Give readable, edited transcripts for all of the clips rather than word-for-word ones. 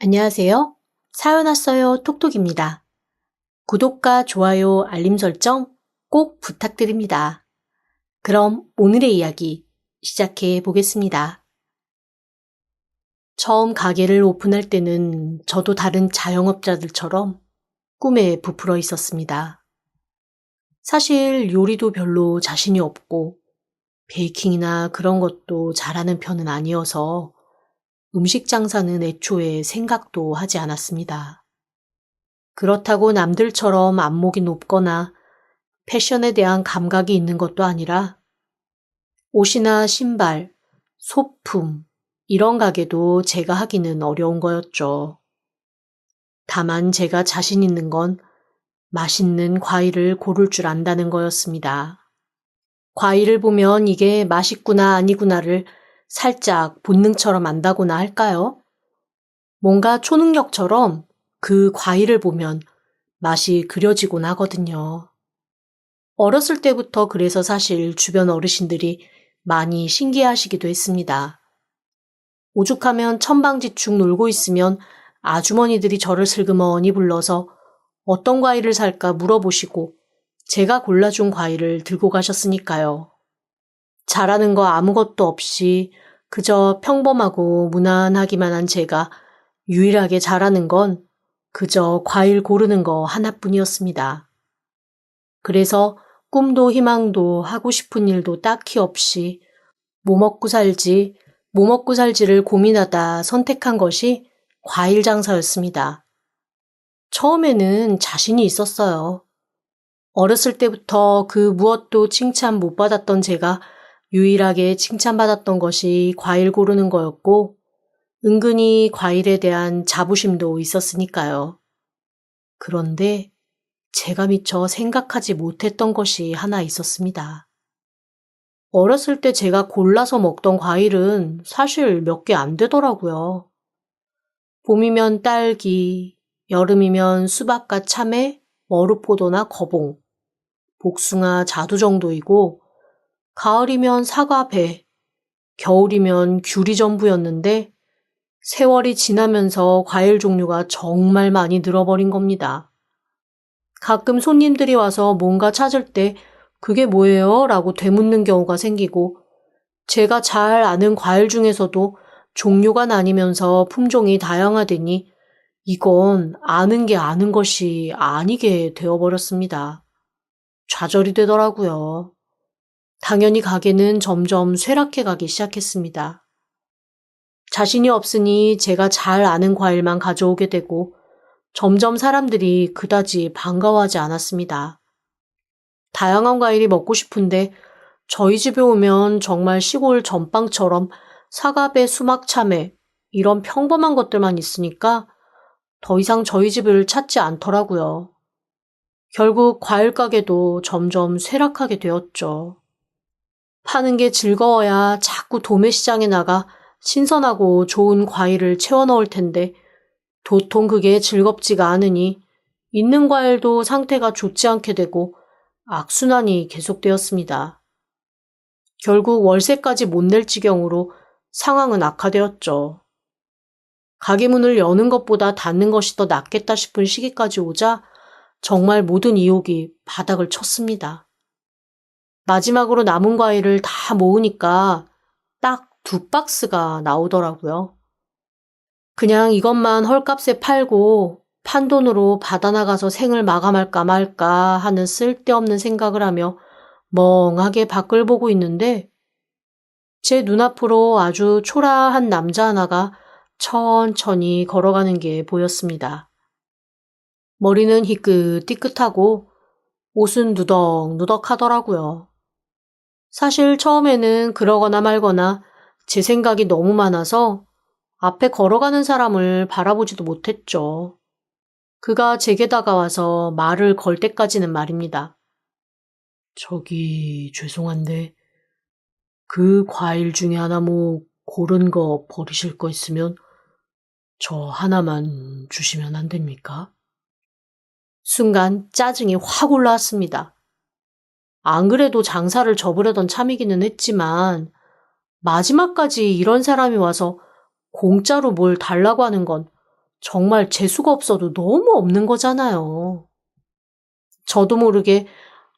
안녕하세요. 사연 왔어요 톡톡입니다. 구독과 좋아요, 알림 설정 꼭 부탁드립니다. 그럼 오늘의 이야기 시작해 보겠습니다. 처음 가게를 오픈할 때는 저도 다른 자영업자들처럼 꿈에 부풀어 있었습니다. 사실 요리도 별로 자신이 없고 베이킹이나 그런 것도 잘하는 편은 아니어서 음식 장사는 애초에 생각도 하지 않았습니다. 그렇다고 남들처럼 안목이 높거나 패션에 대한 감각이 있는 것도 아니라 옷이나 신발, 소품, 이런 가게도 제가 하기는 어려운 거였죠. 다만 제가 자신 있는 건 맛있는 과일을 고를 줄 안다는 거였습니다. 과일을 보면 이게 맛있구나 아니구나를 살짝 본능처럼 안다고나 할까요? 뭔가 초능력처럼 그 과일을 보면 맛이 그려지곤 하거든요. 어렸을 때부터 그래서 사실 주변 어르신들이 많이 신기해하시기도 했습니다. 오죽하면 천방지축 놀고 있으면 아주머니들이 저를 슬그머니 불러서 어떤 과일을 살까 물어보시고 제가 골라준 과일을 들고 가셨으니까요. 잘하는 거 아무것도 없이 그저 평범하고 무난하기만 한 제가 유일하게 잘하는 건 그저 과일 고르는 거 하나뿐이었습니다. 그래서 꿈도 희망도 하고 싶은 일도 딱히 없이 뭐 먹고 살지를 고민하다 선택한 것이 과일 장사였습니다. 처음에는 자신이 있었어요. 어렸을 때부터 그 무엇도 칭찬 못 받았던 제가 유일하게 칭찬받았던 것이 과일 고르는 거였고 은근히 과일에 대한 자부심도 있었으니까요. 그런데 제가 미처 생각하지 못했던 것이 하나 있었습니다. 어렸을 때 제가 골라서 먹던 과일은 사실 몇 개 안 되더라고요. 봄이면 딸기, 여름이면 수박과 참외, 머루포도나 거봉, 복숭아, 자두 정도이고 가을이면 사과, 배, 겨울이면 귤이 전부였는데 세월이 지나면서 과일 종류가 정말 많이 늘어버린 겁니다. 가끔 손님들이 와서 뭔가 찾을 때 그게 뭐예요? 라고 되묻는 경우가 생기고 제가 잘 아는 과일 중에서도 종류가 나뉘면서 품종이 다양하더니 이건 아는 게 아는 것이 아니게 되어버렸습니다. 좌절이 되더라고요. 당연히 가게는 점점 쇠락해 가기 시작했습니다. 자신이 없으니 제가 잘 아는 과일만 가져오게 되고 점점 사람들이 그다지 반가워하지 않았습니다. 다양한 과일이 먹고 싶은데 저희 집에 오면 정말 시골 전빵처럼 사과배, 수막, 참외 이런 평범한 것들만 있으니까 더 이상 저희 집을 찾지 않더라고요. 결국 과일 가게도 점점 쇠락하게 되었죠. 파는 게 즐거워야 자꾸 도매시장에 나가 신선하고 좋은 과일을 채워 넣을 텐데 도통 그게 즐겁지가 않으니 있는 과일도 상태가 좋지 않게 되고 악순환이 계속되었습니다. 결국 월세까지 못 낼 지경으로 상황은 악화되었죠. 가게 문을 여는 것보다 닫는 것이 더 낫겠다 싶은 시기까지 오자 정말 모든 이욕이 바닥을 쳤습니다. 마지막으로 남은 과일을 다 모으니까 딱 2박스가 나오더라고요. 그냥 이것만 헐값에 팔고 판돈으로 받아나가서 생을 마감할까 말까 하는 쓸데없는 생각을 하며 멍하게 밖을 보고 있는데 제 눈앞으로 아주 초라한 남자 하나가 천천히 걸어가는 게 보였습니다. 머리는 희끗희끗하고 옷은 누덕누덕 하더라고요. 사실 처음에는 그러거나 말거나 제 생각이 너무 많아서 앞에 걸어가는 사람을 바라보지도 못했죠. 그가 제게 다가와서 말을 걸 때까지는 말입니다. 저기 죄송한데 그 과일 중에 하나 뭐 고른 거 버리실 거 있으면 저 하나만 주시면 안 됩니까? 순간 짜증이 확 올라왔습니다. 안 그래도 장사를 접으려던 참이기는 했지만 마지막까지 이런 사람이 와서 공짜로 뭘 달라고 하는 건 정말 재수가 없어도 너무 없는 거잖아요. 저도 모르게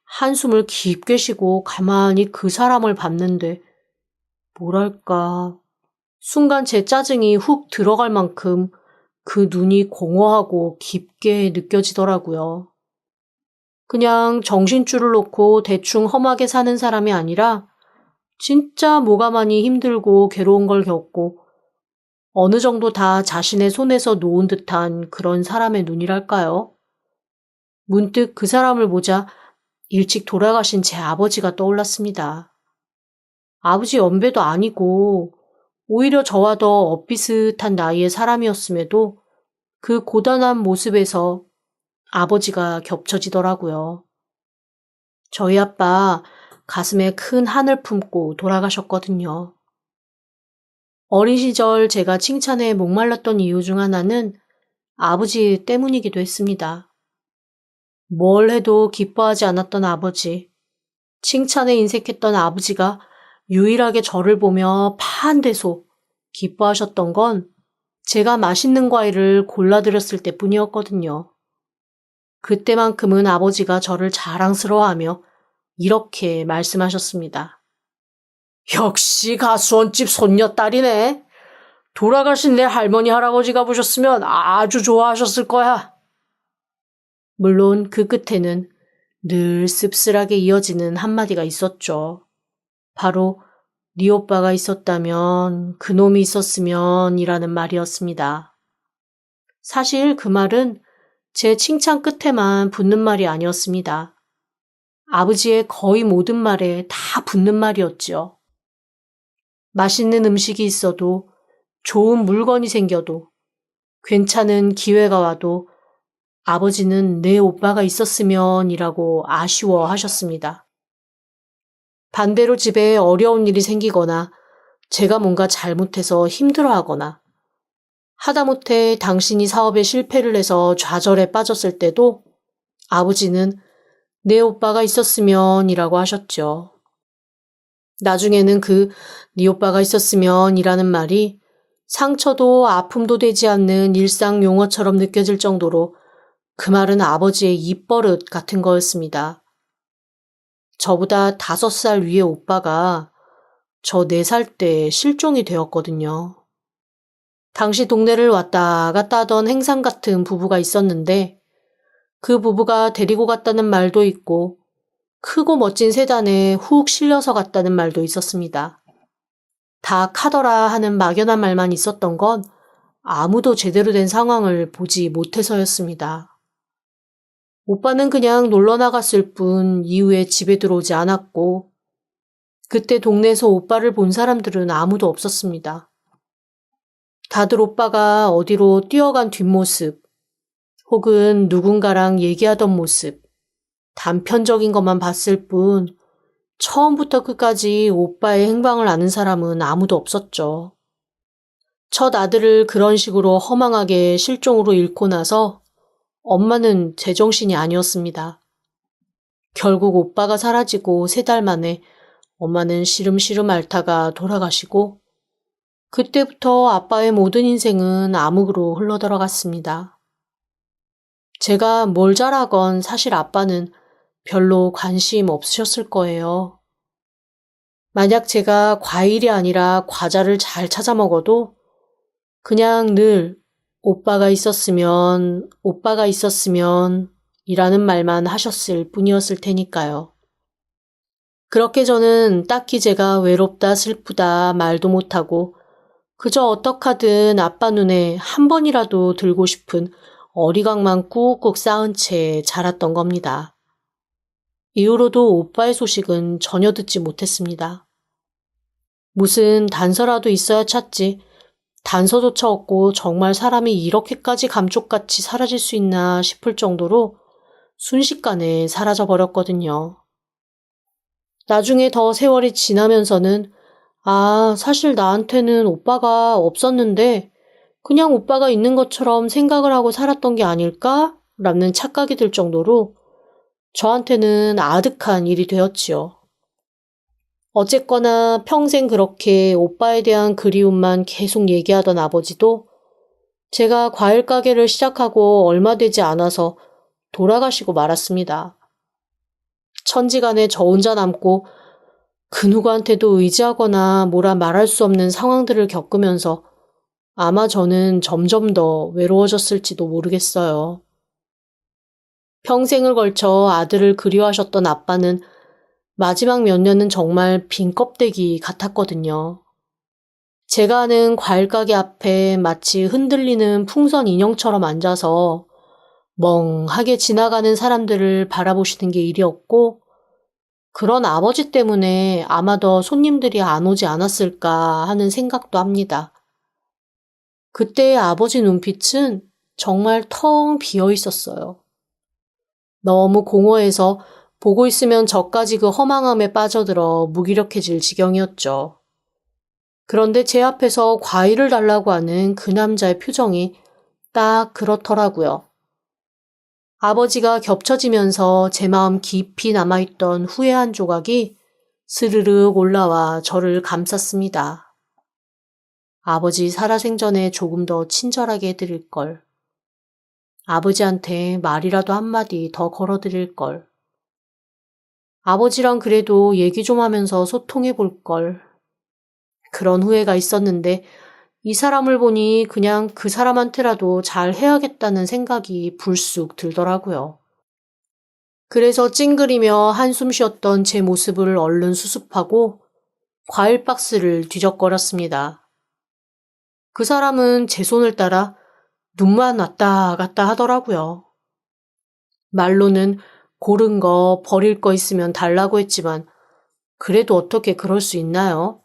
한숨을 깊게 쉬고 가만히 그 사람을 봤는데 뭐랄까 순간 제 짜증이 훅 들어갈 만큼 그 눈이 공허하고 깊게 느껴지더라고요. 그냥 정신줄을 놓고 대충 험하게 사는 사람이 아니라 진짜 뭐가 많이 힘들고 괴로운 걸 겪고 어느 정도 다 자신의 손에서 놓은 듯한 그런 사람의 눈이랄까요? 문득 그 사람을 보자 일찍 돌아가신 제 아버지가 떠올랐습니다. 아버지 연배도 아니고 오히려 저와 더 엇비슷한 나이의 사람이었음에도 그 고단한 모습에서 아버지가 겹쳐지더라고요. 저희 아빠 가슴에 큰 한을 품고 돌아가셨거든요. 어린 시절 제가 칭찬에 목말랐던 이유 중 하나는 아버지 때문이기도 했습니다. 뭘 해도 기뻐하지 않았던 아버지, 칭찬에 인색했던 아버지가 유일하게 저를 보며 파한대소 기뻐하셨던 건 제가 맛있는 과일을 골라드렸을 때뿐이었거든요. 그때만큼은 아버지가 저를 자랑스러워하며 이렇게 말씀하셨습니다. 역시 가수원집 손녀딸이네. 돌아가신 내 할머니 할아버지가 보셨으면 아주 좋아하셨을 거야. 물론 그 끝에는 늘 씁쓸하게 이어지는 한마디가 있었죠. 바로 네 오빠가 있었다면, 그놈이 있었으면 이라는 말이었습니다. 사실 그 말은 제 칭찬 끝에만 붙는 말이 아니었습니다. 아버지의 거의 모든 말에 다 붙는 말이었죠. 맛있는 음식이 있어도, 좋은 물건이 생겨도, 괜찮은 기회가 와도 아버지는 내 오빠가 있었으면 이라고 아쉬워하셨습니다. 반대로 집에 어려운 일이 생기거나 제가 뭔가 잘못해서 힘들어하거나 하다못해 당신이 사업에 실패를 해서 좌절에 빠졌을 때도 아버지는 내 오빠가 있었으면 이라고 하셨죠. 나중에는 그 네 오빠가 있었으면 이라는 말이 상처도 아픔도 되지 않는 일상 용어처럼 느껴질 정도로 그 말은 아버지의 입버릇 같은 거였습니다. 저보다 5살 위의 오빠가 저 4살 때 실종이 되었거든요. 당시 동네를 왔다 갔다 하던 행상 같은 부부가 있었는데 그 부부가 데리고 갔다는 말도 있고 크고 멋진 세단에 훅 실려서 갔다는 말도 있었습니다. 다 카더라 하는 막연한 말만 있었던 건 아무도 제대로 된 상황을 보지 못해서였습니다. 오빠는 그냥 놀러 나갔을 뿐 이후에 집에 들어오지 않았고 그때 동네에서 오빠를 본 사람들은 아무도 없었습니다. 다들 오빠가 어디로 뛰어간 뒷모습 혹은 누군가랑 얘기하던 모습 단편적인 것만 봤을 뿐 처음부터 끝까지 오빠의 행방을 아는 사람은 아무도 없었죠. 첫 아들을 그런 식으로 허망하게 실종으로 잃고 나서 엄마는 제정신이 아니었습니다. 결국 오빠가 사라지고 3달 만에 엄마는 시름시름 앓다가 돌아가시고 그때부터 아빠의 모든 인생은 암흑으로 흘러들어갔습니다. 제가 뭘 잘하건 사실 아빠는 별로 관심 없으셨을 거예요. 만약 제가 과일이 아니라 과자를 잘 찾아 먹어도 그냥 늘 오빠가 있었으면 이라는 말만 하셨을 뿐이었을 테니까요. 그렇게 저는 딱히 제가 외롭다 슬프다 말도 못하고 그저 어떡하든 아빠 눈에 한 번이라도 들고 싶은 어리광만 꾹꾹 쌓은 채 자랐던 겁니다. 이후로도 오빠의 소식은 전혀 듣지 못했습니다. 무슨 단서라도 있어야 찾지 단서조차 없고 정말 사람이 이렇게까지 감쪽같이 사라질 수 있나 싶을 정도로 순식간에 사라져버렸거든요. 나중에 더 세월이 지나면서는 사실 나한테는 오빠가 없었는데 그냥 오빠가 있는 것처럼 생각을 하고 살았던 게 아닐까? 라는 착각이 들 정도로 저한테는 아득한 일이 되었지요. 어쨌거나 평생 그렇게 오빠에 대한 그리움만 계속 얘기하던 아버지도 제가 과일 가게를 시작하고 얼마 되지 않아서 돌아가시고 말았습니다. 천지간에 저 혼자 남고 그 누구한테도 의지하거나 뭐라 말할 수 없는 상황들을 겪으면서 아마 저는 점점 더 외로워졌을지도 모르겠어요. 평생을 걸쳐 아들을 그리워하셨던 아빠는 마지막 몇 년은 정말 빈 껍데기 같았거든요. 제가 아는 과일 가게 앞에 마치 흔들리는 풍선 인형처럼 앉아서 멍하게 지나가는 사람들을 바라보시는 게 일이었고, 그런 아버지 때문에 아마 더 손님들이 안 오지 않았을까 하는 생각도 합니다. 그때의 아버지 눈빛은 정말 텅 비어 있었어요. 너무 공허해서 보고 있으면 저까지 그 허망함에 빠져들어 무기력해질 지경이었죠. 그런데 제 앞에서 과일을 달라고 하는 그 남자의 표정이 딱 그렇더라고요. 아버지가 겹쳐지면서 제 마음 깊이 남아있던 후회 한 조각이 스르륵 올라와 저를 감쌌습니다. 아버지 살아생전에 조금 더 친절하게 해드릴 걸. 아버지한테 말이라도 한마디 더 걸어드릴 걸. 아버지랑 그래도 얘기 좀 하면서 소통해 볼 걸. 그런 후회가 있었는데 이 사람을 보니 그냥 그 사람한테라도 잘 해야겠다는 생각이 불쑥 들더라고요. 그래서 찡그리며 한숨 쉬었던 제 모습을 얼른 수습하고 과일 박스를 뒤적거렸습니다. 그 사람은 제 손을 따라 눈만 왔다 갔다 하더라고요. 말로는 고른 거 버릴 거 있으면 달라고 했지만 그래도 어떻게 그럴 수 있나요?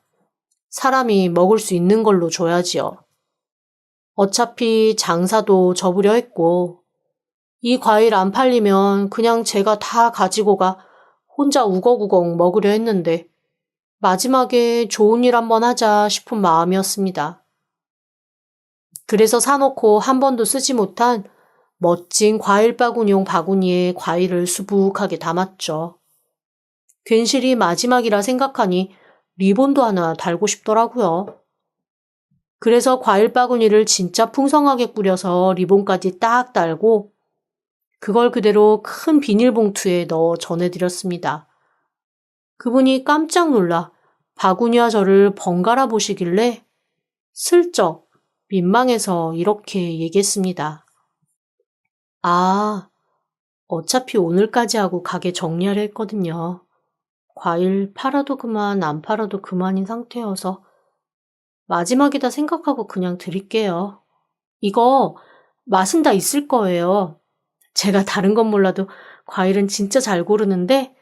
사람이 먹을 수 있는 걸로 줘야지요. 어차피 장사도 접으려 했고 이 과일 안 팔리면 그냥 제가 다 가지고 가 혼자 우걱우걱 먹으려 했는데 마지막에 좋은 일 한번 하자 싶은 마음이었습니다. 그래서 사놓고 한 번도 쓰지 못한 멋진 과일 바구니용 바구니에 과일을 수북하게 담았죠. 괜시리 마지막이라 생각하니 리본도 하나 달고 싶더라고요. 그래서 과일 바구니를 진짜 풍성하게 꾸려서 리본까지 딱 달고 그걸 그대로 큰 비닐봉투에 넣어 전해드렸습니다. 그분이 깜짝 놀라 바구니와 저를 번갈아 보시길래 슬쩍 민망해서 이렇게 얘기했습니다. 아, 어차피 오늘까지 하고 가게 정리하려 했거든요. 과일 팔아도 그만 안 팔아도 그만인 상태여서 마지막이다 생각하고 그냥 드릴게요. 이거 맛은 다 있을 거예요. 제가 다른 건 몰라도 과일은 진짜 잘 고르는데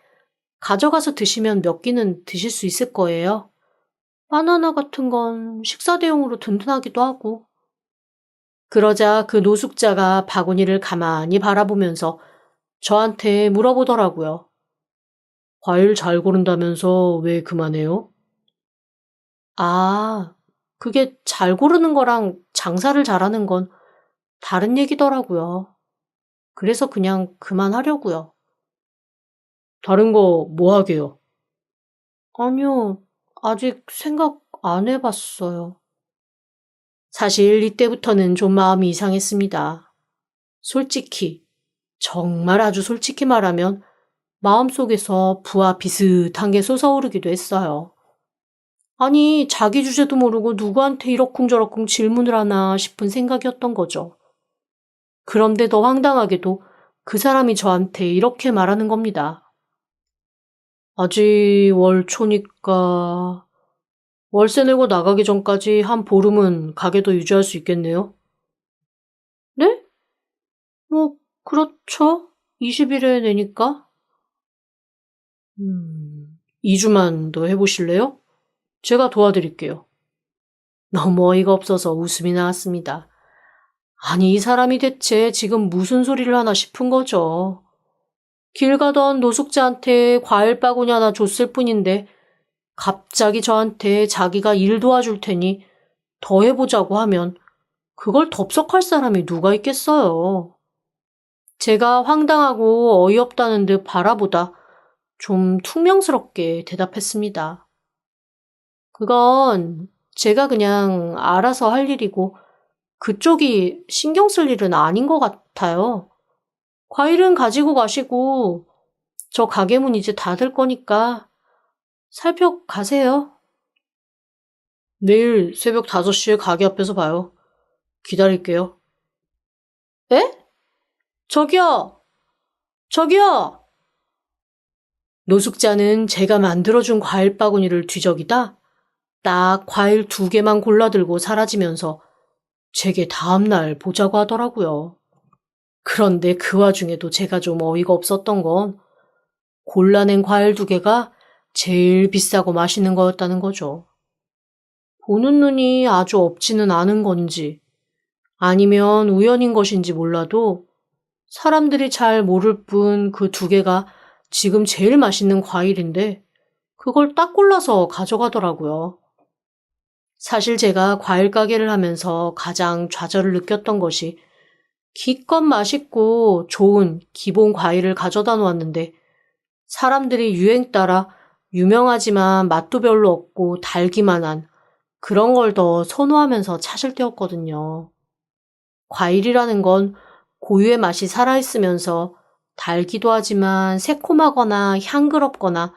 가져가서 드시면 몇 끼는 드실 수 있을 거예요. 바나나 같은 건 식사 대용으로 든든하기도 하고. 그러자 그 노숙자가 바구니를 가만히 바라보면서 저한테 물어보더라고요. 과일 잘 고른다면서 왜 그만해요? 아, 그게 잘 고르는 거랑 장사를 잘하는 건 다른 얘기더라고요. 그래서 그냥 그만하려고요. 다른 거 뭐 하게요? 아니요, 아직 생각 안 해봤어요. 사실 이때부터는 좀 마음이 이상했습니다. 솔직히, 정말 아주 솔직히 말하면 마음속에서 부하 비슷한 게 솟아오르기도 했어요. 아니, 자기 주제도 모르고 누구한테 이러쿵저러쿵 질문을 하나 싶은 생각이었던 거죠. 그런데 더 황당하게도 그 사람이 저한테 이렇게 말하는 겁니다. 아직 월 초니까 월세 내고 나가기 전까지 한 보름은 가게도 유지할 수 있겠네요. 네? 뭐 그렇죠. 20일에 내니까. 2주만 더 해보실래요? 제가 도와드릴게요. 너무 어이가 없어서 웃음이 나왔습니다. 아니, 이 사람이 대체 지금 무슨 소리를 하나 싶은 거죠. 길 가던 노숙자한테 과일 바구니 하나 줬을 뿐인데 갑자기 저한테 자기가 일 도와줄 테니 더 해보자고 하면 그걸 덥석할 사람이 누가 있겠어요. 제가 황당하고 어이없다는 듯 바라보다 좀 퉁명스럽게 대답했습니다. 그건 제가 그냥 알아서 할 일이고 그쪽이 신경 쓸 일은 아닌 것 같아요. 과일은 가지고 가시고 저 가게 문 이제 닫을 거니까 살펴가세요. 내일 새벽 5시에 가게 앞에서 봐요. 기다릴게요. 에? 저기요! 저기요! 노숙자는 제가 만들어준 과일 바구니를 뒤적이다 딱 과일 2개만 골라들고 사라지면서 제게 다음날 보자고 하더라고요. 그런데 그 와중에도 제가 좀 어이가 없었던 건 골라낸 과일 2개가 제일 비싸고 맛있는 거였다는 거죠. 보는 눈이 아주 없지는 않은 건지 아니면 우연인 것인지 몰라도 사람들이 잘 모를 뿐 그 2개가 지금 제일 맛있는 과일인데 그걸 딱 골라서 가져가더라고요. 사실 제가 과일 가게를 하면서 가장 좌절을 느꼈던 것이 기껏 맛있고 좋은 기본 과일을 가져다 놓았는데 사람들이 유행 따라 유명하지만 맛도 별로 없고 달기만 한 그런 걸 더 선호하면서 찾을 때였거든요. 과일이라는 건 고유의 맛이 살아있으면서 달기도 하지만 새콤하거나 향그럽거나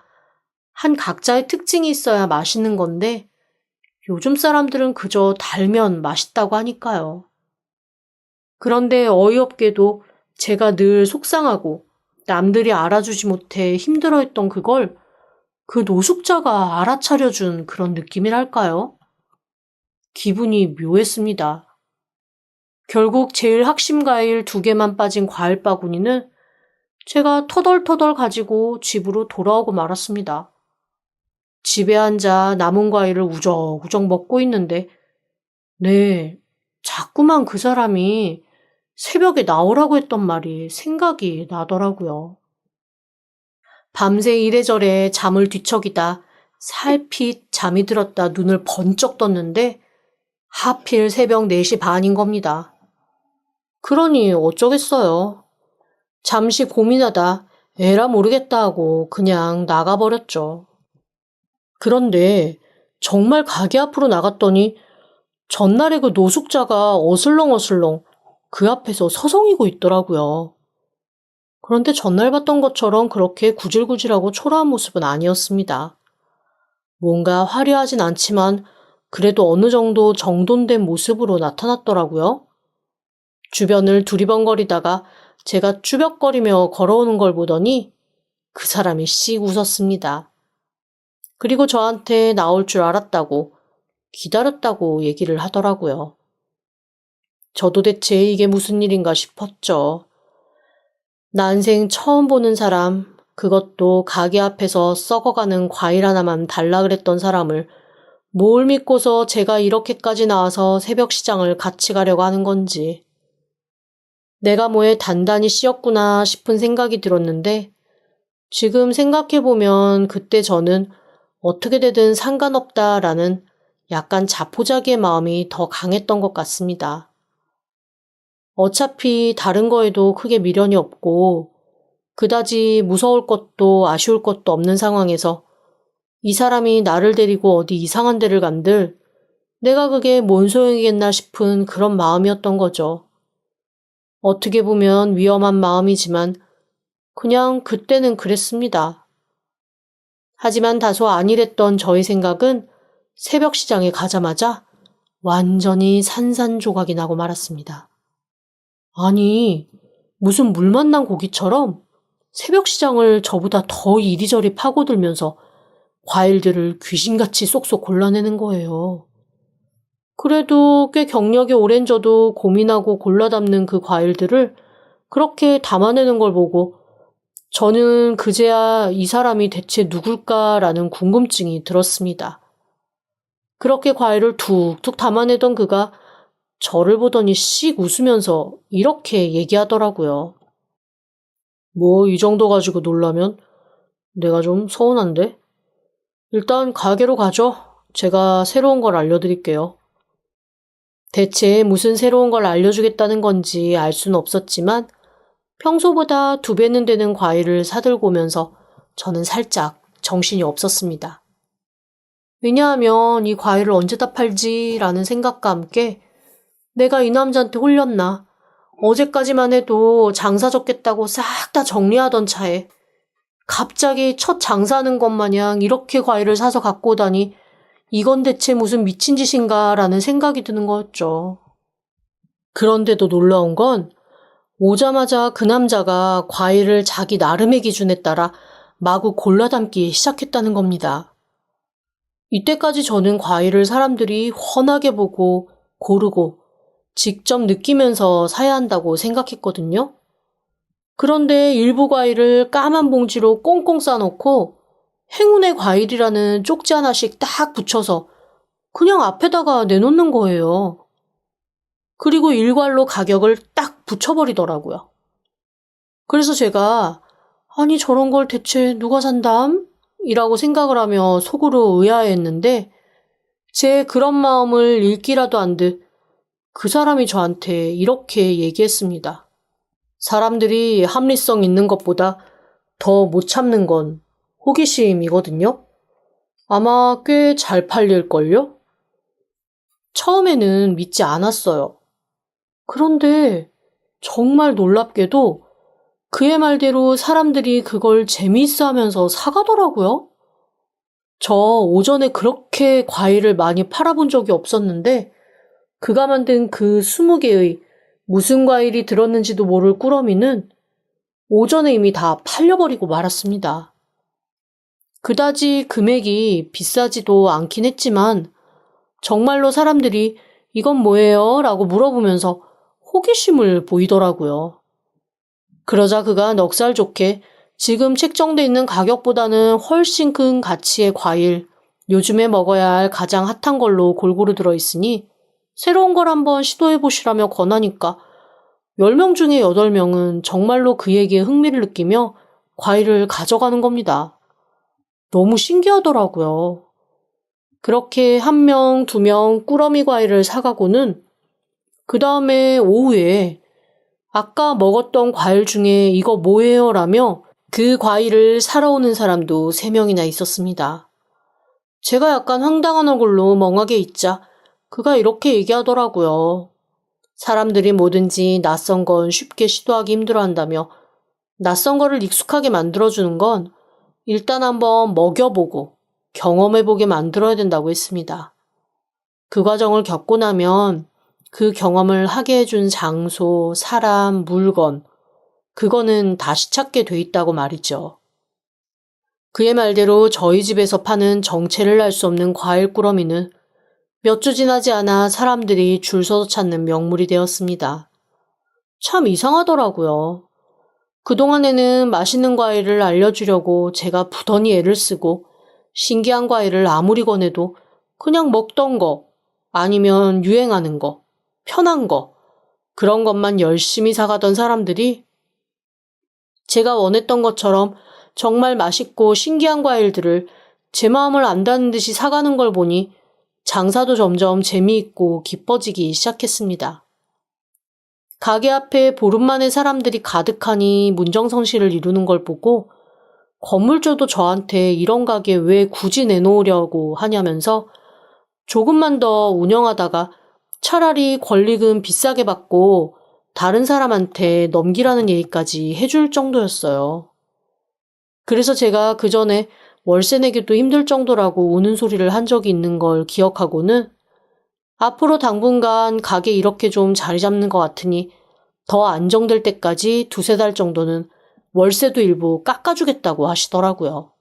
한 각자의 특징이 있어야 맛있는 건데 요즘 사람들은 그저 달면 맛있다고 하니까요. 그런데 어이없게도 제가 늘 속상하고 남들이 알아주지 못해 힘들어했던 그걸 그 노숙자가 알아차려준 그런 느낌이랄까요? 기분이 묘했습니다. 결국 제일 핵심 과일 2개만 빠진 과일 바구니는 제가 터덜터덜 가지고 집으로 돌아오고 말았습니다. 집에 앉아 남은 과일을 우적우적 먹고 있는데 네, 자꾸만 그 사람이 새벽에 나오라고 했던 말이 생각이 나더라고요. 밤새 이래저래 잠을 뒤척이다 살핏 잠이 들었다 눈을 번쩍 떴는데 하필 새벽 4시 반인 겁니다. 그러니 어쩌겠어요. 잠시 고민하다 에라 모르겠다 하고 그냥 나가버렸죠. 그런데 정말 가게 앞으로 나갔더니 전날에 그 노숙자가 어슬렁어슬렁 그 앞에서 서성이고 있더라고요. 그런데 전날 봤던 것처럼 그렇게 구질구질하고 초라한 모습은 아니었습니다. 뭔가 화려하진 않지만 그래도 어느 정도 정돈된 모습으로 나타났더라고요. 주변을 두리번거리다가 제가 쭈뼛거리며 걸어오는 걸 보더니 그 사람이 씩 웃었습니다. 그리고 저한테 나올 줄 알았다고 기다렸다고 얘기를 하더라고요. 저도 대체 이게 무슨 일인가 싶었죠. 난생 처음 보는 사람, 그것도 가게 앞에서 썩어가는 과일 하나만 달라 그랬던 사람을 뭘 믿고서 제가 이렇게까지 나와서 새벽 시장을 같이 가려고 하는 건지. 내가 뭐에 단단히 씌었구나 싶은 생각이 들었는데 지금 생각해보면 그때 저는 어떻게 되든 상관없다라는 약간 자포자기의 마음이 더 강했던 것 같습니다. 어차피 다른 거에도 크게 미련이 없고 그다지 무서울 것도 아쉬울 것도 없는 상황에서 이 사람이 나를 데리고 어디 이상한 데를 간들 내가 그게 뭔 소용이겠나 싶은 그런 마음이었던 거죠. 어떻게 보면 위험한 마음이지만 그냥 그때는 그랬습니다. 하지만 다소 안일했던 저의 생각은 새벽 시장에 가자마자 완전히 산산조각이 나고 말았습니다. 아니, 무슨 물 만난 고기처럼 새벽 시장을 저보다 더 이리저리 파고들면서 과일들을 귀신같이 쏙쏙 골라내는 거예요. 그래도 꽤 경력이 오랜 저도 고민하고 골라 담는 그 과일들을 그렇게 담아내는 걸 보고 저는 그제야 이 사람이 대체 누굴까라는 궁금증이 들었습니다. 그렇게 과일을 툭툭 담아내던 그가 저를 보더니 씩 웃으면서 이렇게 얘기하더라고요. 뭐 이 정도 가지고 놀라면 내가 좀 서운한데? 일단 가게로 가죠. 제가 새로운 걸 알려드릴게요. 대체 무슨 새로운 걸 알려주겠다는 건지 알 수는 없었지만 평소보다 2배는 되는 과일을 사들고 오면서 저는 살짝 정신이 없었습니다. 왜냐하면 이 과일을 언제 다 팔지라는 생각과 함께 내가 이 남자한테 홀렸나? 어제까지만 해도 장사 접겠다고 싹 다 정리하던 차에 갑자기 첫 장사하는 것 마냥 이렇게 과일을 사서 갖고 오다니 이건 대체 무슨 미친 짓인가라는 생각이 드는 거였죠. 그런데도 놀라운 건 오자마자 그 남자가 과일을 자기 나름의 기준에 따라 마구 골라 담기 시작했다는 겁니다. 이때까지 저는 과일을 사람들이 훤하게 보고 고르고 직접 느끼면서 사야 한다고 생각했거든요. 그런데 일부 과일을 까만 봉지로 꽁꽁 싸놓고 행운의 과일이라는 쪽지 하나씩 딱 붙여서 그냥 앞에다가 내놓는 거예요. 그리고 일괄로 가격을 딱 붙여버리더라고요. 그래서 제가 아니 저런 걸 대체 누가 산담? 이라고 생각을 하며 속으로 의아해했는데 제 그런 마음을 읽기라도 한 듯 그 사람이 저한테 이렇게 얘기했습니다. 사람들이 합리성 있는 것보다 더 못 참는 건 호기심이거든요. 아마 꽤 잘 팔릴걸요? 처음에는 믿지 않았어요. 그런데 정말 놀랍게도 그의 말대로 사람들이 그걸 재미있어 하면서 사가더라고요. 저 오전에 그렇게 과일을 많이 팔아본 적이 없었는데 그가 만든 그 20개의 무슨 과일이 들었는지도 모를 꾸러미는 오전에 이미 다 팔려버리고 말았습니다. 그다지 금액이 비싸지도 않긴 했지만 정말로 사람들이 이건 뭐예요? 라고 물어보면서 호기심을 보이더라고요. 그러자 그가 넉살 좋게 지금 책정돼 있는 가격보다는 훨씬 큰 가치의 과일, 요즘에 먹어야 할 가장 핫한 걸로 골고루 들어있으니 새로운 걸 한번 시도해보시라며 권하니까 10명 중에 8명은 정말로 그 얘기에 흥미를 느끼며 과일을 가져가는 겁니다. 너무 신기하더라고요. 그렇게 1명, 2명 꾸러미 과일을 사가고는 그 다음에 오후에 아까 먹었던 과일 중에 이거 뭐예요? 라며 그 과일을 사러 오는 사람도 3명이나 있었습니다. 제가 약간 황당한 얼굴로 멍하게 있자 그가 이렇게 얘기하더라고요. 사람들이 뭐든지 낯선 건 쉽게 시도하기 힘들어한다며 낯선 거를 익숙하게 만들어주는 건 일단 한번 먹여보고 경험해보게 만들어야 된다고 했습니다. 그 과정을 겪고 나면 그 경험을 하게 해준 장소, 사람, 물건, 그거는 다시 찾게 돼 있다고 말이죠. 그의 말대로 저희 집에서 파는 정체를 알 수 없는 과일 꾸러미는 몇 주 지나지 않아 사람들이 줄 서서 찾는 명물이 되었습니다. 참 이상하더라고요. 그동안에는 맛있는 과일을 알려주려고 제가 부단히 애를 쓰고 신기한 과일을 아무리 권해도 그냥 먹던 거, 아니면 유행하는 거, 편한 거, 그런 것만 열심히 사가던 사람들이 제가 원했던 것처럼 정말 맛있고 신기한 과일들을 제 마음을 안다는 듯이 사가는 걸 보니 장사도 점점 재미있고 기뻐지기 시작했습니다. 가게 앞에 보름만에 사람들이 가득하니 문정성시를 이루는 걸 보고 건물주도 저한테 이런 가게 왜 굳이 내놓으려고 하냐면서 조금만 더 운영하다가 차라리 권리금 비싸게 받고 다른 사람한테 넘기라는 얘기까지 해줄 정도였어요. 그래서 제가 그 전에 월세 내기도 힘들 정도라고 우는 소리를 한 적이 있는 걸 기억하고는 앞으로 당분간 가게 이렇게 좀 자리 잡는 것 같으니 더 안정될 때까지 2-3달 정도는 월세도 일부 깎아주겠다고 하시더라고요.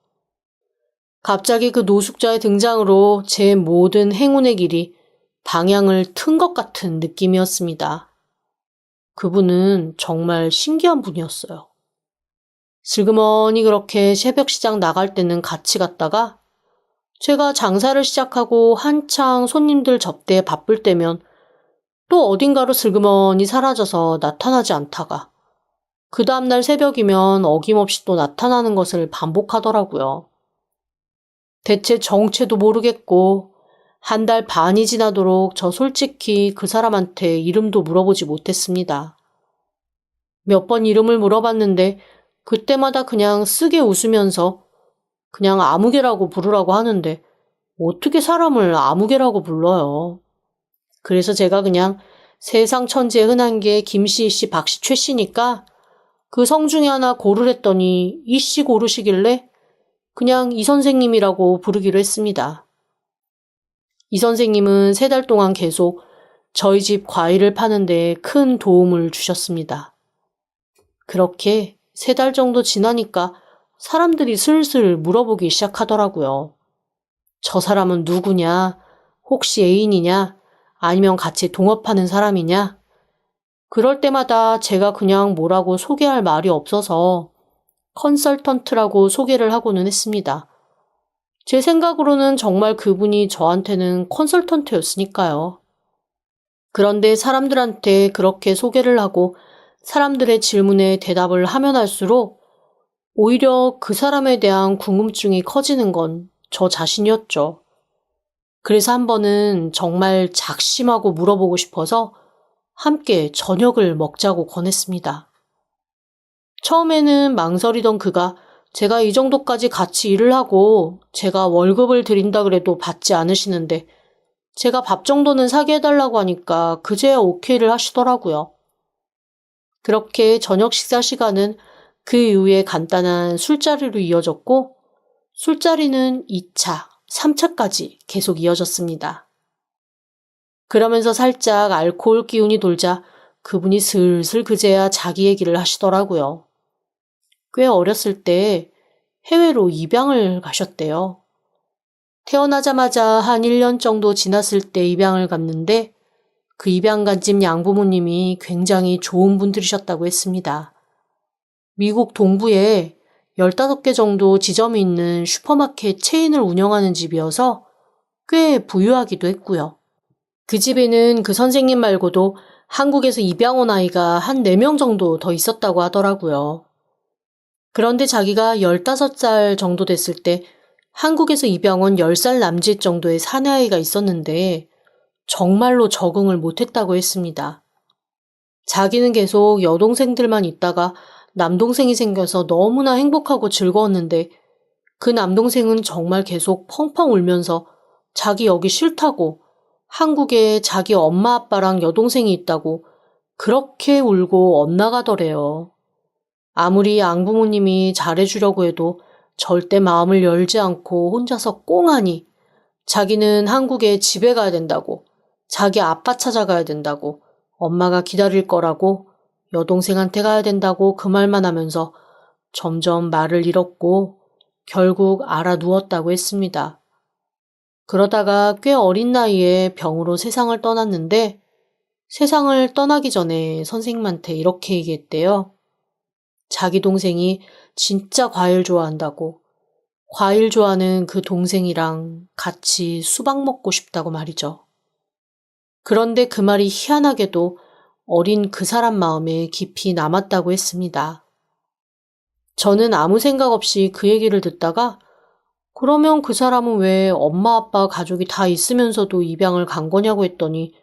갑자기 그 노숙자의 등장으로 제 모든 행운의 길이 방향을 튼 것 같은 느낌이었습니다. 그분은 정말 신기한 분이었어요. 슬그머니 그렇게 새벽 시장 나갈 때는 같이 갔다가 제가 장사를 시작하고 한창 손님들 접대에 바쁠 때면 또 어딘가로 슬그머니 사라져서 나타나지 않다가 그 다음날 새벽이면 어김없이 또 나타나는 것을 반복하더라고요. 대체 정체도 모르겠고 1달 반이 지나도록 저 솔직히 그 사람한테 이름도 물어보지 못했습니다. 몇 번 이름을 물어봤는데 그때마다 그냥 쓰게 웃으면서 그냥 아무개라고 부르라고 하는데 어떻게 사람을 아무개라고 불러요. 그래서 제가 그냥 세상 천지에 흔한 게 김씨, 씨, 박씨, 최씨니까 그 성 중에 하나 고르랬더니 이씨 고르시길래 그냥 이 선생님이라고 부르기로 했습니다. 이 선생님은 3달 동안 계속 저희 집 과일을 파는데 큰 도움을 주셨습니다. 그렇게 3달 정도 지나니까 사람들이 슬슬 물어보기 시작하더라고요. 저 사람은 누구냐? 혹시 애인이냐? 아니면 같이 동업하는 사람이냐? 그럴 때마다 제가 그냥 뭐라고 소개할 말이 없어서 컨설턴트라고 소개를 하고는 했습니다. 제 생각으로는 정말 그분이 저한테는 컨설턴트였으니까요. 그런데 사람들한테 그렇게 소개를 하고 사람들의 질문에 대답을 하면 할수록 오히려 그 사람에 대한 궁금증이 커지는 건 저 자신이었죠. 그래서 한 번은 정말 작심하고 물어보고 싶어서 함께 저녁을 먹자고 권했습니다. 처음에는 망설이던 그가 제가 이 정도까지 같이 일을 하고 제가 월급을 드린다 그래도 받지 않으시는데 제가 밥 정도는 사게 해달라고 하니까 그제야 오케이를 하시더라고요. 그렇게 저녁 식사 시간은 그 이후에 간단한 술자리로 이어졌고 술자리는 2차, 3차까지 계속 이어졌습니다. 그러면서 살짝 알코올 기운이 돌자 그분이 슬슬 그제야 자기 얘기를 하시더라고요. 꽤 어렸을 때 해외로 입양을 가셨대요. 태어나자마자 한 1년 정도 지났을 때 입양을 갔는데 그 입양 간 집 양부모님이 굉장히 좋은 분들이셨다고 했습니다. 미국 동부에 15개 정도 지점이 있는 슈퍼마켓 체인을 운영하는 집이어서 꽤 부유하기도 했고요. 그 집에는 그 선생님 말고도 한국에서 입양 온 아이가 한 4명 정도 더 있었다고 하더라고요. 그런데 자기가 15살 정도 됐을 때 한국에서 입양 온 10살 남짓 정도의 사내아이가 있었는데 정말로 적응을 못했다고 했습니다. 자기는 계속 여동생들만 있다가 남동생이 생겨서 너무나 행복하고 즐거웠는데 그 남동생은 정말 계속 펑펑 울면서 자기 여기 싫다고 한국에 자기 엄마 아빠랑 여동생이 있다고 그렇게 울고 엇나가더래요. 아무리 양부모님이 잘해주려고 해도 절대 마음을 열지 않고 혼자서 꽁하니 자기는 한국에 집에 가야 된다고 자기 아빠 찾아가야 된다고 엄마가 기다릴 거라고 여동생한테 가야 된다고 그 말만 하면서 점점 말을 잃었고 결국 알아 누웠다고 했습니다. 그러다가 꽤 어린 나이에 병으로 세상을 떠났는데 세상을 떠나기 전에 선생님한테 이렇게 얘기했대요. 자기 동생이 진짜 과일 좋아한다고 과일 좋아하는 그 동생이랑 같이 수박 먹고 싶다고 말이죠. 그런데 그 말이 희한하게도 어린 그 사람 마음에 깊이 남았다고 했습니다. 저는 아무 생각 없이 그 얘기를 듣다가 그러면 그 사람은 왜 엄마 아빠 가족이 다 있으면서도 입양을 간 거냐고 했더니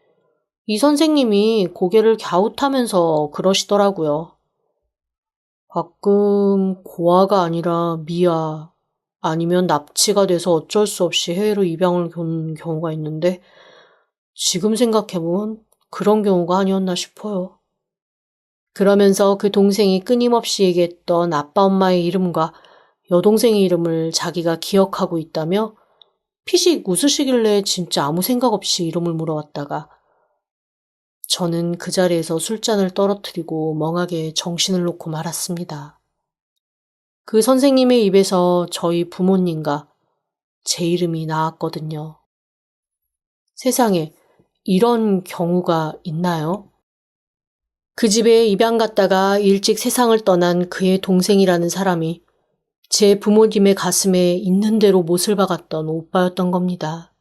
이 선생님이 고개를 갸웃하면서 그러시더라고요. 가끔 고아가 아니라 미아 아니면 납치가 돼서 어쩔 수 없이 해외로 입양을 온 경우가 있는데 지금 생각해보면 그런 경우가 아니었나 싶어요. 그러면서 그 동생이 끊임없이 얘기했던 아빠 엄마의 이름과 여동생의 이름을 자기가 기억하고 있다며 피식 웃으시길래 진짜 아무 생각 없이 이름을 물어왔다가 저는 그 자리에서 술잔을 떨어뜨리고 멍하게 정신을 놓고 말았습니다. 그 선생님의 입에서 저희 부모님과 제 이름이 나왔거든요. 세상에 이런 경우가 있나요? 그 집에 입양 갔다가 일찍 세상을 떠난 그의 동생이라는 사람이 제 부모님의 가슴에 있는 대로 못을 박았던 오빠였던 겁니다.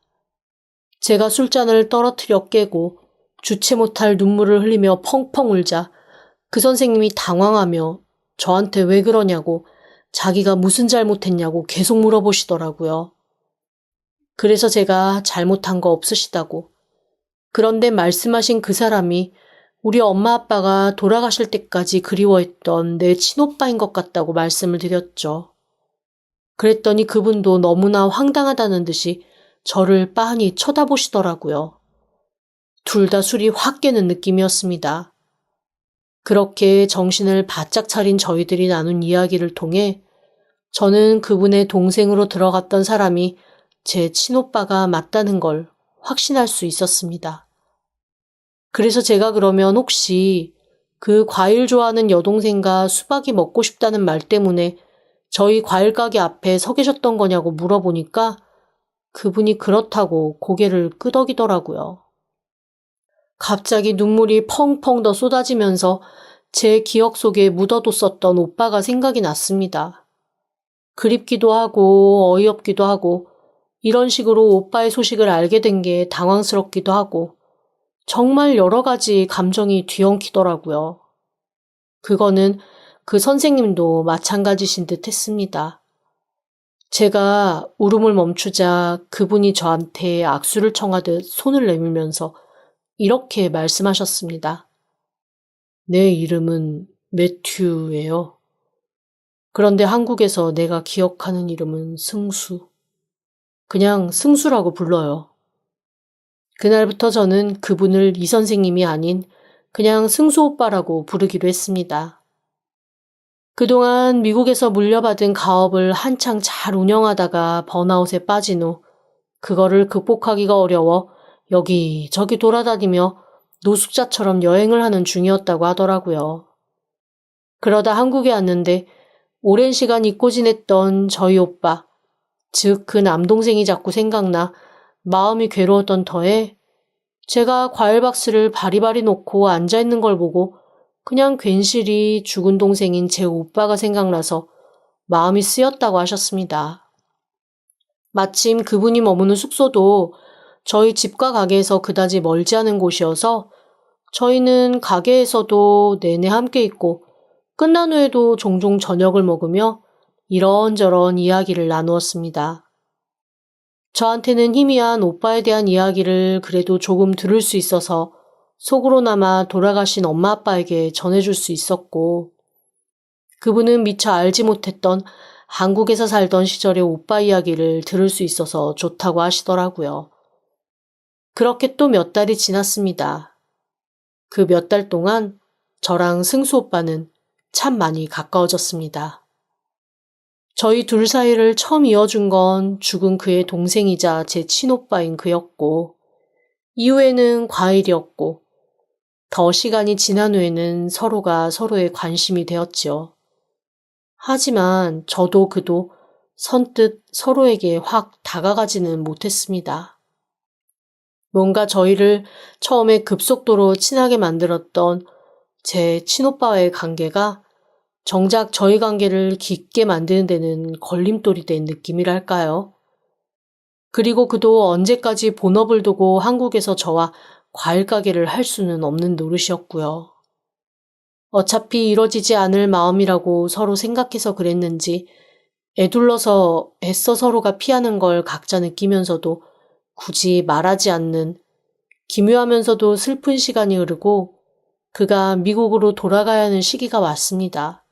제가 술잔을 떨어뜨려 깨고 주체 못할 눈물을 흘리며 펑펑 울자 그 선생님이 당황하며 저한테 왜 그러냐고 자기가 무슨 잘못했냐고 계속 물어보시더라고요. 그래서 제가 잘못한 거 없으시다고. 그런데 말씀하신 그 사람이 우리 엄마 아빠가 돌아가실 때까지 그리워했던 내 친오빠인 것 같다고 말씀을 드렸죠. 그랬더니 그분도 너무나 황당하다는 듯이 저를 빤히 쳐다보시더라고요. 둘 다 술이 확 깨는 느낌이었습니다. 그렇게 정신을 바짝 차린 저희들이 나눈 이야기를 통해 저는 그분의 동생으로 들어갔던 사람이 제 친오빠가 맞다는 걸 확신할 수 있었습니다. 그래서 제가 그러면 혹시 그 과일 좋아하는 여동생과 수박이 먹고 싶다는 말 때문에 저희 과일 가게 앞에 서 계셨던 거냐고 물어보니까 그분이 그렇다고 고개를 끄덕이더라고요. 갑자기 눈물이 펑펑 더 쏟아지면서 제 기억 속에 묻어뒀었던 오빠가 생각이 났습니다. 그립기도 하고 어이없기도 하고 이런 식으로 오빠의 소식을 알게 된 게 당황스럽기도 하고 정말 여러 가지 감정이 뒤엉키더라고요. 그거는 그 선생님도 마찬가지신 듯 했습니다. 제가 울음을 멈추자 그분이 저한테 악수를 청하듯 손을 내밀면서 이렇게 말씀하셨습니다. 내 이름은 매튜예요. 그런데 한국에서 내가 기억하는 이름은 승수. 그냥 승수라고 불러요. 그날부터 저는 그분을 이 선생님이 아닌 그냥 승수 오빠라고 부르기로 했습니다. 그동안 미국에서 물려받은 가업을 한창 잘 운영하다가 번아웃에 빠진 후 그거를 극복하기가 어려워 여기저기 돌아다니며 노숙자처럼 여행을 하는 중이었다고 하더라고요. 그러다 한국에 왔는데 오랜 시간 잊고 지냈던 저희 오빠, 즉 그 남동생이 자꾸 생각나 마음이 괴로웠던 터에 제가 과일 박스를 바리바리 놓고 앉아있는 걸 보고 그냥 괜시리 죽은 동생인 제 오빠가 생각나서 마음이 쓰였다고 하셨습니다. 마침 그분이 머무는 숙소도 저희 집과 가게에서 그다지 멀지 않은 곳이어서 저희는 가게에서도 내내 함께 있고 끝난 후에도 종종 저녁을 먹으며 이런저런 이야기를 나누었습니다. 저한테는 희미한 오빠에 대한 이야기를 그래도 조금 들을 수 있어서 속으로나마 돌아가신 엄마 아빠에게 전해줄 수 있었고 그분은 미처 알지 못했던 한국에서 살던 시절의 오빠 이야기를 들을 수 있어서 좋다고 하시더라고요. 그렇게 또 몇 달이 지났습니다. 그 몇 달 동안 저랑 승수 오빠는 참 많이 가까워졌습니다. 저희 둘 사이를 처음 이어준 건 죽은 그의 동생이자 제 친오빠인 그였고 이후에는 과일이었고 더 시간이 지난 후에는 서로가 서로의 관심이 되었지요. 하지만 저도 그도 선뜻 서로에게 확 다가가지는 못했습니다. 뭔가 저희를 처음에 급속도로 친하게 만들었던 제 친오빠와의 관계가 정작 저희 관계를 깊게 만드는 데는 걸림돌이 된 느낌이랄까요. 그리고 그도 언제까지 본업을 두고 한국에서 저와 과일 가게를 할 수는 없는 노릇이었고요. 어차피 이뤄지지 않을 마음이라고 서로 생각해서 그랬는지 애둘러서 애써 서로가 피하는 걸 각자 느끼면서도 굳이 말하지 않는 기묘하면서도 슬픈 시간이 흐르고 그가 미국으로 돌아가야 하는 시기가 왔습니다.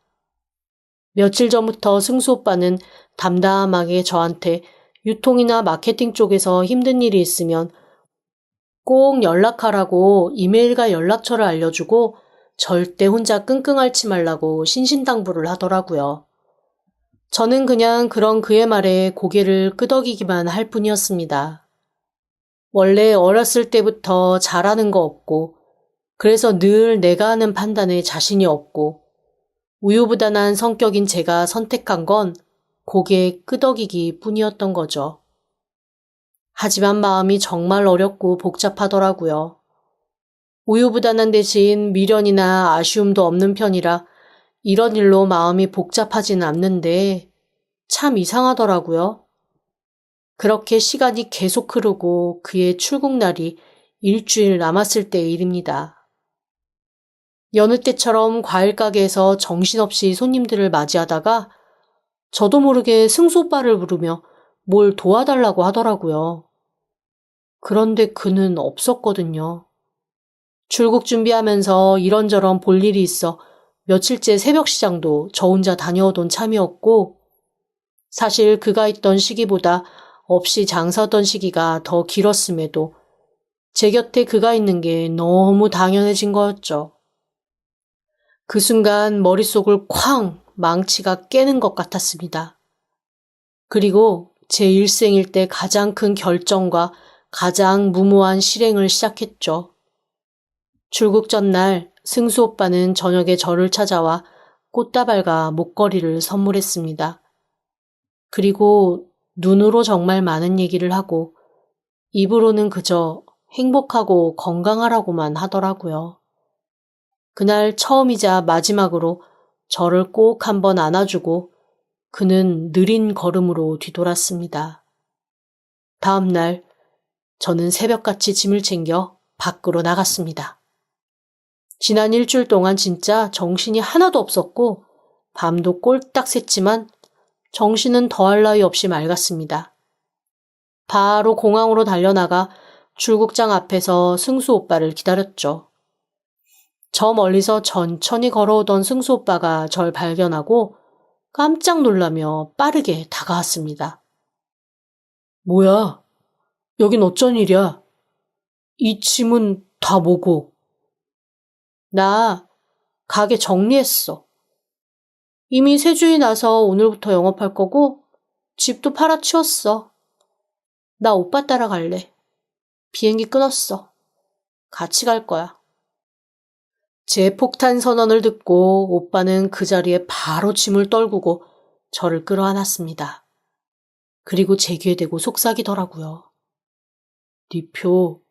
며칠 전부터 승수 오빠는 담담하게 저한테 유통이나 마케팅 쪽에서 힘든 일이 있으면 꼭 연락하라고 이메일과 연락처를 알려주고 절대 혼자 끙끙 앓지 말라고 신신당부를 하더라고요. 저는 그냥 그런 그의 말에 고개를 끄덕이기만 할 뿐이었습니다. 원래 어렸을 때부터 잘하는 거 없고 그래서 늘 내가 하는 판단에 자신이 없고 우유부단한 성격인 제가 선택한 건 고개 끄덕이기 뿐이었던 거죠. 하지만 마음이 정말 어렵고 복잡하더라고요. 우유부단한 대신 미련이나 아쉬움도 없는 편이라 이런 일로 마음이 복잡하지는 않는데 참 이상하더라고요. 그렇게 시간이 계속 흐르고 그의 출국날이 일주일 남았을 때의 일입니다. 여느 때처럼 과일 가게에서 정신없이 손님들을 맞이하다가 저도 모르게 승수 오빠를 부르며 뭘 도와달라고 하더라고요. 그런데 그는 없었거든요. 출국 준비하면서 이런저런 볼 일이 있어 며칠째 새벽 시장도 저 혼자 다녀오던 참이었고 사실 그가 있던 시기보다 없이 장사하던 시기가 더 길었음에도 제 곁에 그가 있는 게 너무 당연해진 거였죠. 그 순간 머릿속을 쾅 망치가 깨는 것 같았습니다. 그리고 제 일생일 때 가장 큰 결정과 가장 무모한 실행을 시작했죠. 출국 전날 승수 오빠는 저녁에 저를 찾아와 꽃다발과 목걸이를 선물했습니다. 그리고 눈으로 정말 많은 얘기를 하고 입으로는 그저 행복하고 건강하라고만 하더라고요. 그날 처음이자 마지막으로 저를 꼭 한번 안아주고 그는 느린 걸음으로 뒤돌았습니다. 다음 날 저는 새벽같이 짐을 챙겨 밖으로 나갔습니다. 지난 일주일 동안 진짜 정신이 하나도 없었고 밤도 꼴딱 샜지만 정신은 더할 나위 없이 맑았습니다. 바로 공항으로 달려나가 출국장 앞에서 승수 오빠를 기다렸죠. 저 멀리서 천천히 걸어오던 승수 오빠가 절 발견하고 깜짝 놀라며 빠르게 다가왔습니다. 뭐야? 여긴 어쩐 일이야? 이 짐은 다 뭐고? 나 가게 정리했어. 이미 새 주인 나서 오늘부터 영업할 거고 집도 팔아치웠어. 나 오빠 따라갈래. 비행기 끊었어. 같이 갈 거야. 제 폭탄 선언을 듣고 오빠는 그 자리에 바로 짐을 떨구고 저를 끌어안았습니다. 그리고 제 귀에 대고 속삭이더라고요. 네 표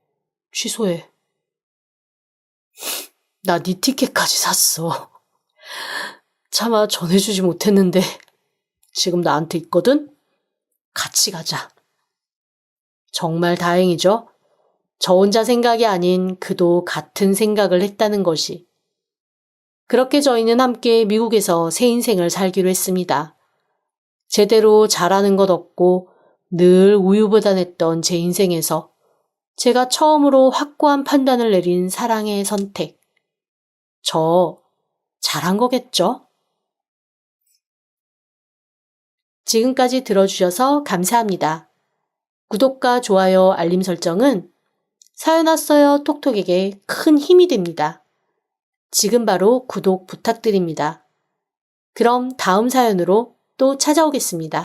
취소해. 나 네 티켓까지 샀어. 차마 전해주지 못했는데 지금 나한테 있거든? 같이 가자. 정말 다행이죠? 저 혼자 생각이 아닌 그도 같은 생각을 했다는 것이. 그렇게 저희는 함께 미국에서 새 인생을 살기로 했습니다. 제대로 잘하는 것 없고 늘 우유부단했던 제 인생에서 제가 처음으로 확고한 판단을 내린 사랑의 선택. 저 잘한 거겠죠? 지금까지 들어주셔서 감사합니다. 구독과 좋아요, 알림 설정은 사연 왔어요 톡톡에게 큰 힘이 됩니다. 지금 바로 구독 부탁드립니다. 그럼 다음 사연으로 또 찾아오겠습니다.